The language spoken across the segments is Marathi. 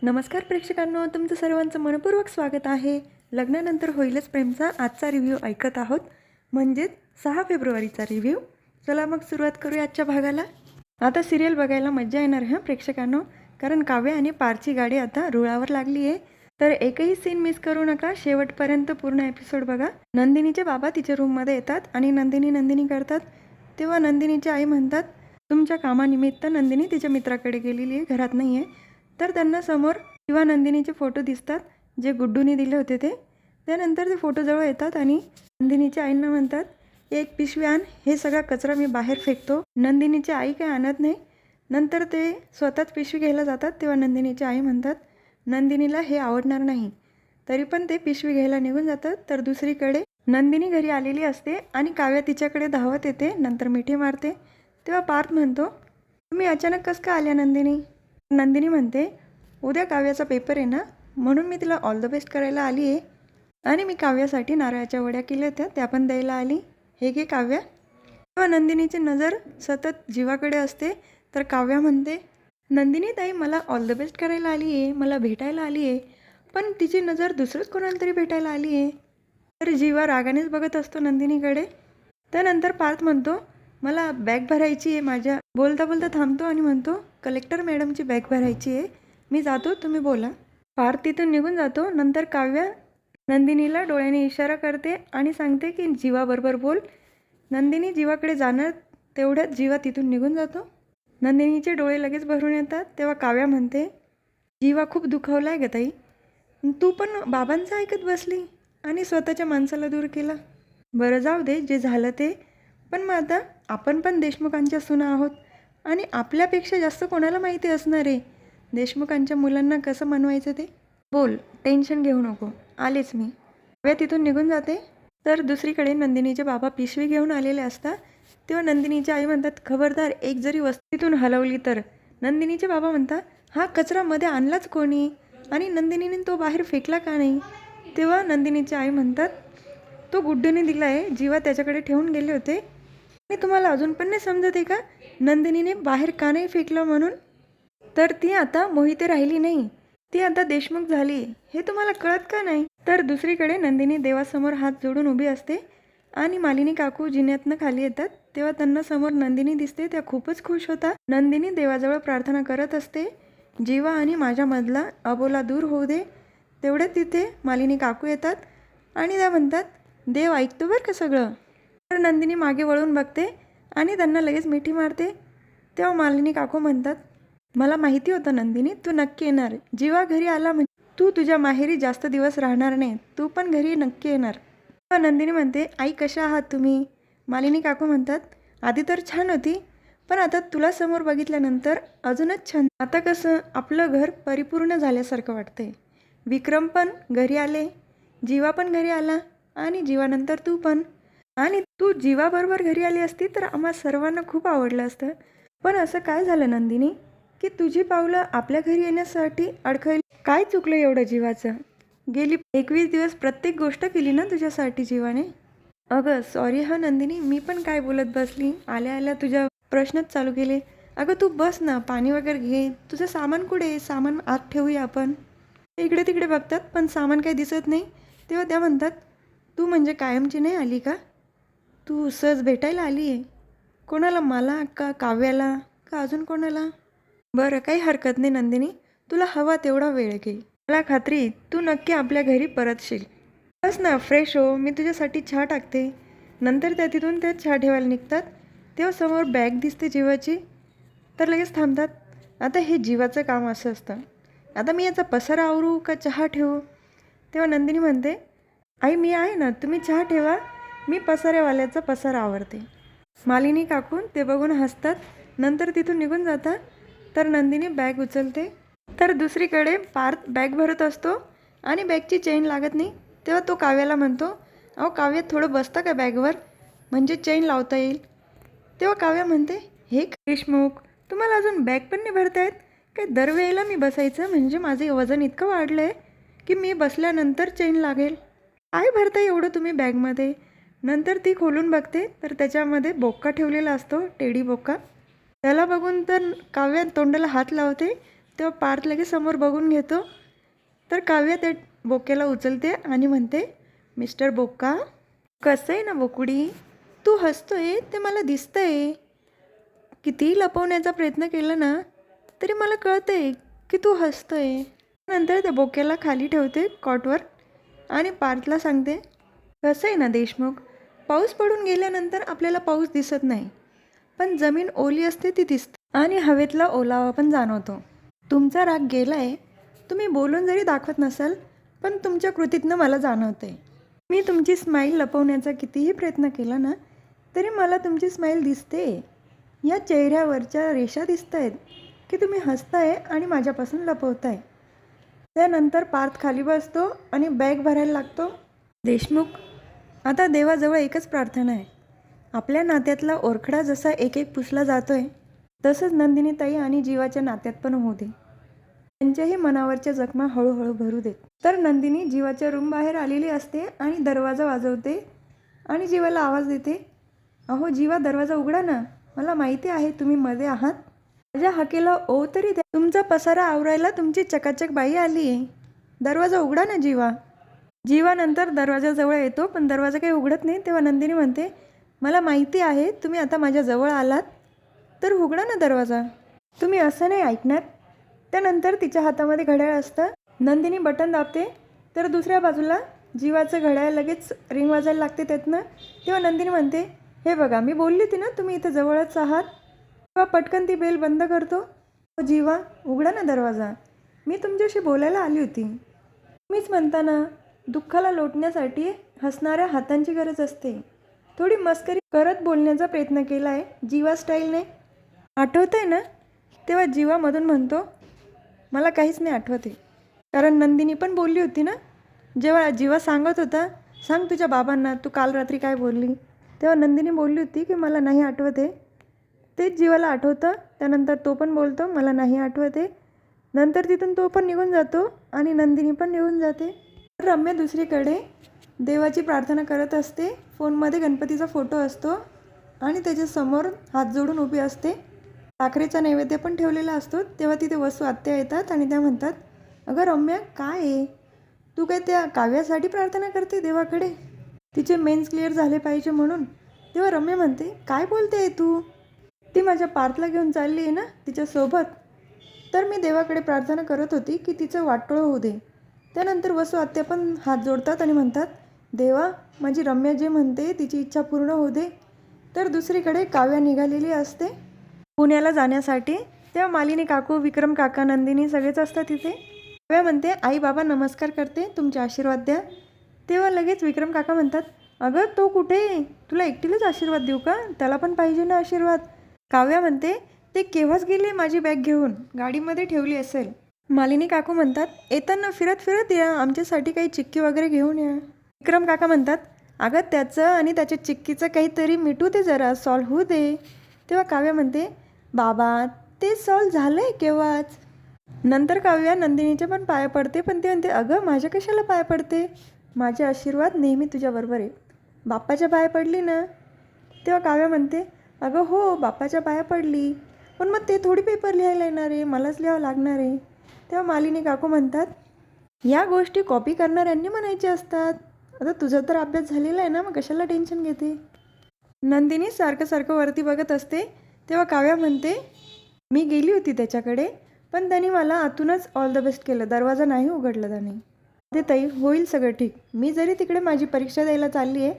नमस्कार प्रेक्षकांनो, तुमचं सर्वांचं मनपूर्वक स्वागत आहे. लग्नानंतर होईलच प्रेमचा आजचा रिव्ह्यू ऐकत आहोत, म्हणजेच 6 फेब्रुवारीचा रिव्ह्यू. चला मग सुरुवात करूया आजच्या भागाला. आता सिरियल बघायला मज्जा येणार आहे प्रेक्षकांनो, कारण काव्य आणि पारची गाडी आता रुळावर लागली आहे. तर एकही सीन मिस करू नका, शेवटपर्यंत पूर्ण एपिसोड बघा. नंदिनीचे बाबा तिच्या रूममध्ये येतात आणि नंदिनी करतात. तेव्हा नंदिनीची आई म्हणतात, तुमच्या कामानिमित्त नंदिनी तिच्या मित्राकडे गेलेली आहे, घरात नाही आहे. तर त्यांना समोर किंवा नंदिनीचे फोटो दिसतात, जे गुड्डूने दिले होते ते. त्यानंतर ते फोटोजवळ येतात आणि नंदिनीच्या आईंना म्हणतात, एक पिशवी आण, हे सगळा कचरा मी बाहेर फेकतो. नंदिनीची आई काही आणत नाही. नंतर ते स्वतःच पिशवी घ्यायला जातात. तेव्हा नंदिनीची आई म्हणतात, नंदिनीला हे आवडणार नाही. तरी पण ते पिशवी घ्यायला निघून जातात. तर दुसरीकडे नंदिनी घरी आलेली असते आणि काव्य तिच्याकडे धावत येते, नंतर मिठी मारते. तेव्हा पार्थ म्हणतो, तुम्ही अचानक कसं का आल्या नंदिनी? नंदिनी म्हणते, उद्या काव्याचा पेपर आहे ना, म्हणून मी तिला ऑल द बेस्ट करायला आली आहे. आणि मी काव्यासाठी नारळाच्या वड्या केल्या होत्या, त्या पण द्यायला आली. हे घे काव्या. तेव्हा नंदिनीची नजर सतत जीवाकडे असते. तर काव्या म्हणते, नंदिनी ताई मला ऑल द बेस्ट करायला आली आहे, मला भेटायला आली आहे. पण तिची नजर दुसरंच कोणाला तरी भेटायला आली आहे. तर जीवा रागानेच बघत असतो नंदिनीकडे. त्यानंतर पार्थ म्हणतो, मला बॅग भरायची आहे माझ्या. बोलता बोलता थांबतो आणि म्हणतो, कलेक्टर मॅडमची बॅग भरायची आहे, मी जातो, तुम्ही बोला. पार्थ तिथून निघून जातो. नंतर काव्या नंदिनीला डोळ्याने इशारा करते आणि सांगते की जीवाबरोबर बोल. नंदिनी जीवाकडे जाणार तेवढ्यात जीवा तिथून निघून जातो. नंदिनीचे डोळे लगेच भरून येतात. तेव्हा काव्या म्हणते, जीवा खूप दुखावला आहे ग ताई, तू पण बाबांचं ऐकत बसली आणि स्वतःच्या माणसाला दूर केला. बरं जाऊ दे, जे झालं ते. पण मग आता आपण पण देशमुखांच्या सुना आहोत आणि आपल्यापेक्षा जास्त कोणाला माहिती असणार आहे देशमुखांच्या मुलांना कसं मनवायचं ते. बोल, टेन्शन घेऊ नको, आलेच मी. काव्या तिथून निघून जाते. तर दुसरीकडे नंदिनीचे बाबा पिशवी घेऊन आलेले असतात. तेव्हा नंदिनीची आई म्हणतात, खबरदार, एक जरी वस्तीतून हलवली तर. नंदिनीचे बाबा म्हणतात, हा कचरा मध्ये आणलाच कोणी आणि नंदिनीने तो बाहेर फेकला का नाही? तेव्हा नंदिनीची आई म्हणतात, तो गुड्डूने दिला आहे, जीवा त्याच्याकडे ठेवून गेले होते. आणि तुम्हाला अजून पण नाही समजत आहे का नंदिनीने बाहेर का नाही फेकलं म्हणून? तर ती आता मोहिते राहिली नाही, ती आता देशमुख झाली, हे तुम्हाला कळत का नाही? तर दुसरीकडे नंदिनी देवासमोर हात जोडून उभी असते आणि मालिनी काकू जिन्यातनं खाली येतात. तेव्हा त्यांना समोर नंदिनी दिसते. त्या खूपच खुश होता. नंदिनी देवाजवळ प्रार्थना करत असते, जीवा आणि माझ्यामधला अबोला दूर होऊ दे. तेवढ्यात तिथे मालिनी काकू येतात आणि त्या म्हणतात, देव ऐकतो बरं का सगळं. तर नंदिनी मागे वळून बघते आणि त्यांना लगेच मिठी मारते. तेव्हा मालिनी काकू म्हणतात, मला माहिती होतं नंदिनी, तू नक्की येणार. जीवा घरी आला म्हणजे तू तुझ्या माहेरी जास्त दिवस राहणार नाही, तू पण घरी नक्की येणार. तेव्हा नंदिनी म्हणते, आई कशा आहात तुम्ही? मालिनी काकू म्हणतात, आधी तर छान होती, पण आता तुला समोर बघितल्यानंतर अजूनच छान. आता कसं आपलं घर परिपूर्ण झाल्यासारखं वाटतंय. विक्रम पण घरी आले, जीवा पण घरी आला आणि जीवानंतर तू पण. आणि तू जीवाबरोबर घरी आली असती तर आम्हा सर्वांना खूप आवडलं असतं. पण असं काय झालं नंदिनी की तुझी पावलं आपल्या घरी येण्यासाठी अडखळली? काय चुकलं एवढं जीवाचं? गेली 21 दिवस प्रत्येक गोष्ट केली ना तुझ्यासाठी जीवाने. अगं सॉरी हा नंदिनी, मी पण काय बोलत बसली, आल्या आल्या तुझ्या प्रश्नच चालू केले. अगं तू बस ना, पाणी वगैरे घे. तुझं सामान कुठे? सामान आत ठेवूया आपण. इकडे तिकडे बघतात पण सामान काही दिसत नाही. तेव्हा त्या म्हणतात, तू म्हणजे कायमची नाही आली का? तू सहज भेटायला आली आहे. कोणाला, मला का काव्याला का अजून कोणाला? बरं, काही हरकत नाही नंदिनी, तुला हवा तेवढा वेळ घे. मला खात्री तू नक्की आपल्या घरी परतशील. बस ना, फ्रेश हो, मी तुझ्यासाठी चहा टाकते. नंतर त्या तिथून त्या चहा ठेवायला निघतात. तेव्हा समोर बॅग दिसते जीवाची. तर लगेच थांबतात. आता हे जीवाचं काम असं असतं, आता मी याचा पसारा आवरू का चहा ठेवू? तेव्हा नंदिनी म्हणते, आई मी आहे ना, तुम्ही चहा ठेवा, मी पसाऱ्यावाल्याचा पसारा आवरते. मालिनी काकून ते बघून हसतात. नंतर तिथून निघून जातात. तर नंदिनी बॅग उचलते. तर दुसरीकडे पार्थ बॅग भरत असतो आणि बॅगची चेन लागत नाही. तेव्हा तो काव्याला म्हणतो, अहो काव्य, थोडं बसता का बॅगवर, म्हणजे चेन लावता येईल. तेव्हा काव्या म्हणते, हे देशमुख, तुम्हाला अजून बॅग पण नाही भरता येत काय? दरवेळेला मी बसायचं म्हणजे माझे वजन इतकं वाढलं आहे की मी बसल्यानंतर चेन लागेल. काय भरता एवढं तुम्ही बॅगमध्ये? नंतर ती खोलून बघते तर त्याच्यामध्ये बोक्का ठेवलेला असतो, टेडी बोक्का. त्याला बघून तर काव्या तोंडाला हात लावते. तेव्हा पार्थ लगेच समोर बघून घेतो. तर काव्या त्या बोक्याला उचलते आणि म्हणते, मिस्टर बोका, कसं आहे ना बोकुडी, तू हसतोय ते मला दिसतंय. कितीही लपवण्याचा प्रयत्न केला ना तरी मला कळतंय की तू हसतोय. नंतर त्या बोक्याला खाली ठेवते कॉटवर आणि पार्थला सांगते, कसं आहे ना देशमुख, पाऊस पडून गेल्यानंतर आपल्याला पाऊस दिसत नाही, पण जमीन ओली असते ती दिसते आणि हवेतला ओलावा पण जाणवतो. तुमचा राग गेला आहे, तुम्ही बोलून जरी दाखवत नसाल पण तुमच्या कृतीतनं मला जाणवते. मी तुमची स्माईल लपवण्याचा कितीही प्रयत्न केला ना तरी मला तुमची स्माईल दिसते. या चेहऱ्यावरच्या रेषा दिसत आहेत की तुम्ही हसताय आणि माझ्यापासून लपवताय. त्यानंतर पार्थ खाली बसतो आणि बॅग भरायला लागतो. देशमुख, आता देवाजवळ एकच प्रार्थना आहे. आपल्या नात्यातला ओरखडा जसा एक एक पुसला जातोय तसंच नंदिनी ताई आणि जीवाच्या नात्यात पण होऊ दे. त्यांच्याही मनावरच्या जखमा हळूहळू भरू देत. तर नंदिनी जीवाच्या रूम बाहेर आलेली असते आणि दरवाजा वाजवते आणि जीवाला आवाज देते, अहो जीवा, दरवाजा उघडा ना, मला माहिती आहे तुम्ही मध्ये आहात. माझ्या हाकेला ओ तरी द्या. तुमचा पसारा आवरायला तुमची चकाचक बाई आली आहे. दरवाजा उघडा ना जीवा. जीवा नंतर दरवाजाजवळ येतो पण दरवाजा काही उघडत नाही. तेव्हा नंदिनी म्हणते, मला माहिती आहे तुम्ही आता माझ्याजवळ आलात, तर उघडा ना दरवाजा. तुम्ही असं नाही ऐकणार. त्यानंतर तिच्या हातामध्ये घड्याळ असतं. नंदिनी बटन दाबते तर दुसऱ्या बाजूला जीवाचं घड्याळ लगेच रिंग वाजायला लागते त्यातनं. तेव्हा नंदिनी म्हणते, हे बघा मी बोलली होती ना तुम्ही इथं जवळच आहात. तेव्हा पटकन ती बेल बंद करतो. जीवा, उघडा ना दरवाजा, मी तुमच्याशी बोलायला आली होती. तुम्हीच म्हणता ना, दुःखाला लोटण्यासाठी हसणाऱ्या हातांची गरज असते. थोडी मस्करी करत बोलण्याचा प्रयत्न केला आहे जीवा स्टाईलने, आठवतं आहे ना. तेव्हा जीवामधून म्हणतो, मला काहीच नाही आठवत आहे, कारण नंदिनी पण बोलली होती ना. जेव्हा जीवा सांगत होता, सांग तुझ्या बाबांना तू काल रात्री काय बोलली, तेव्हा नंदिनी बोलली होती की मला नाही आठवत आहे. तेच जीवाला आठवतं. त्यानंतर तो पण बोलतो, मला नाही आठवत आहे. नंतर तिथून तो पण निघून जातो आणि नंदिनी पण निघून जाते. रम्या दुसरीकडे देवाची प्रार्थना करत असते. फोनमध्ये गणपतीचा फोटो असतो आणि त्याच्यासमोर हात जोडून उभी असते. साखरेचा नैवेद्य पण ठेवलेला असतो. तेव्हा तिथे वसू आत्या येतात आणि त्या म्हणतात, अगं रम्या, काय आहे, तू काय त्या काव्यासाठी प्रार्थना करते देवाकडे, तिचे मेन्स क्लिअर झाले पाहिजे म्हणून. तेव्हा रम्या म्हणते, काय बोलते आहे तू, ती माझ्या पार्थला घेऊन चालली आहे ना तिच्यासोबत. तर मी देवाकडे प्रार्थना करत होती की तिचं वाटोळं होऊ दे. त्यानंतर वसू आत्या पण हात जोडतात आणि म्हणतात, देवा, माझी रम्या जे म्हणते तिची इच्छा पूर्ण होऊ दे. तर दुसरीकडे काव्या निघालेली असते पुण्याला जाण्यासाठी. तेव्हा मालिनी काकू, विक्रम काका, नंदिनी सगळेच असतात तिथे. काव्या म्हणते, आई बाबा नमस्कार करते, तुमचे आशीर्वाद द्या. तेव्हा लगेच विक्रम काका म्हणतात, अगं तो कुठे, तुला एकटीलाच आशीर्वाद देऊ का, त्याला पण पाहिजे ना आशीर्वाद. काव्या म्हणते, ते केव्हाच गेले माझी बॅग घेऊन, गाडीमध्ये ठेवली असेल. मालिनी काकू म्हणतात, येताना फिरत फिरत या, आमच्यासाठी काही चिक्की वगैरे घेऊन या. विक्रम काका म्हणतात, अगं त्याचं आणि त्याच्या चिक्कीचं काहीतरी मिटू दे, जरा सॉल्व होऊ दे. तेव्हा काव्या म्हणते, बाबा ते सॉल्व झालं आहे केव्हाच. नंतर काव्या नंदिनीच्या पण पाया पडते, पण ते म्हणते, अगं माझ्या कशाला पाया पडते, माझे आशीर्वाद नेहमी तुझ्याबरोबर आहे. बाप्पाच्या पाया पडली ना. तेव्हा काव्या म्हणते, अगं हो बाप्पाच्या पाया पडली, पण मग ते थोडी पेपर लिहायला येणार आहे, मलाच लिहावं लागणार आहे. तेव्हा मालिनी काकू म्हणतात, या गोष्टी कॉपी करणाऱ्यांनी म्हणायचे असतात. आता तुझा तर अभ्यास झालेला आहे ना, मग कशाला टेन्शन घेते. नंदिनी सारखं सारखं वरती बघत असते. तेव्हा काव्या म्हणते, मी गेली होती त्याच्याकडे, पण त्यांनी मला आतूनच ऑल द बेस्ट केलं, दरवाजा नाही उघडला त्याने. ते ताई, होईल सगळं ठीक. मी जरी तिकडे माझी परीक्षा द्यायला चालली आहे,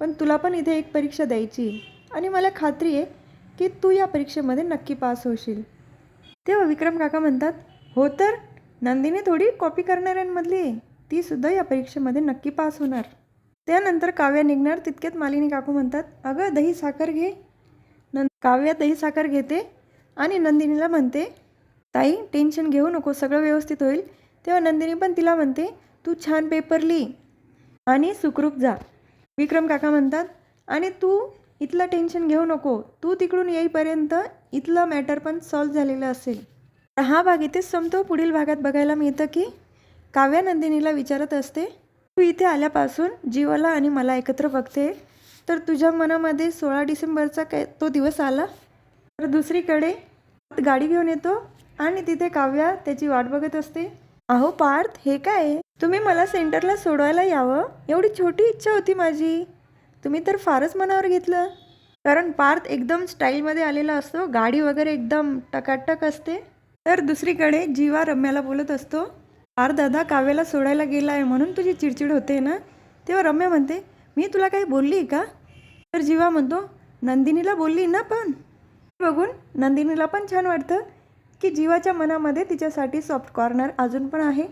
पण तुला पण इथे एक परीक्षा द्यायची आहे आणि मला खात्री आहे की तू या परीक्षेमध्ये नक्की पास होशील. तेव्हा विक्रम काका म्हणतात, हो तर नंदिनी थोडी कॉपी करणाऱ्यांमधली आहे, तीसुद्धा या परीक्षेमध्ये नक्की पास होणार. त्यानंतर काव्या निघणार तितक्यात मालिनी काकू म्हणतात, अगं दही साखर घे. काव्या दही साखर घेते आणि नंदिनीला म्हणते, ताई टेन्शन घेऊ नको, सगळं व्यवस्थित होईल. तेव्हा नंदिनी पण तिला म्हणते, तू छान पेपर लिही आणि सुखरूप जा. विक्रम काका म्हणतात, आणि तू इथलं टेन्शन घेऊ नको, तू तिकडून येईपर्यंत इथलं मॅटर पण सॉल्व झालेलं असेल. हा भाग इथेच संपतो. पुढील भागात बघायला मिळतं की काव्या नंदिनीला विचारत असते, तू इथे आल्यापासून जीवाला आणि मला एकत्र बघते, तर तुझ्या मनामध्ये 16 डिसेंबरचा काय तो दिवस आला. तर दुसरीकडे गाडी घेऊन येतो आणि तिथे काव्या त्याची वाट बघत असते. अहो पार्थ, हे काय? तुम्ही मला सेंटरला सोडवायला यावं एवढी छोटी इच्छा होती माझी. तुम्ही तर फारच मनावर घेतलं. कारण पार्थ एकदम स्टाईलमध्ये आलेला असतो, गाडी वगैरे एकदम टकाटक असते. तर दुसरीकडे जीवा रम्याला बोलत असतो, पार्थ दादा काव्याला सोडायला गेला आहे म्हणून तुझी चिडचिड होते ना. तेव्हा रम्या म्हणते, मी तुला काही बोलली का? तर जीवा म्हणतो, नंदिनीला बोलली ना. पण बघून नंदिनीला पण छान वाटतं की जीवाच्या मनामध्ये तिच्यासाठी सॉफ्ट कॉर्नर अजून पण आहे.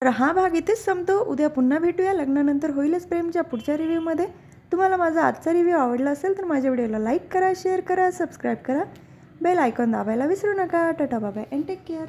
तर हा भाग इथेच संपतो. उद्या पुन्हा भेटूया लग्नानंतर होईलच प्रेमच्या पुढच्या रिव्ह्यूमध्ये. तुम्हाला माझा आजचा रिव्ह्यू आवडला असेल तर माझ्या व्हिडिओला लाईक करा, शेअर करा, सबस्क्राईब करा, बेल आयकॉन दाबायला विसरू नका. Tata bye bye and take care.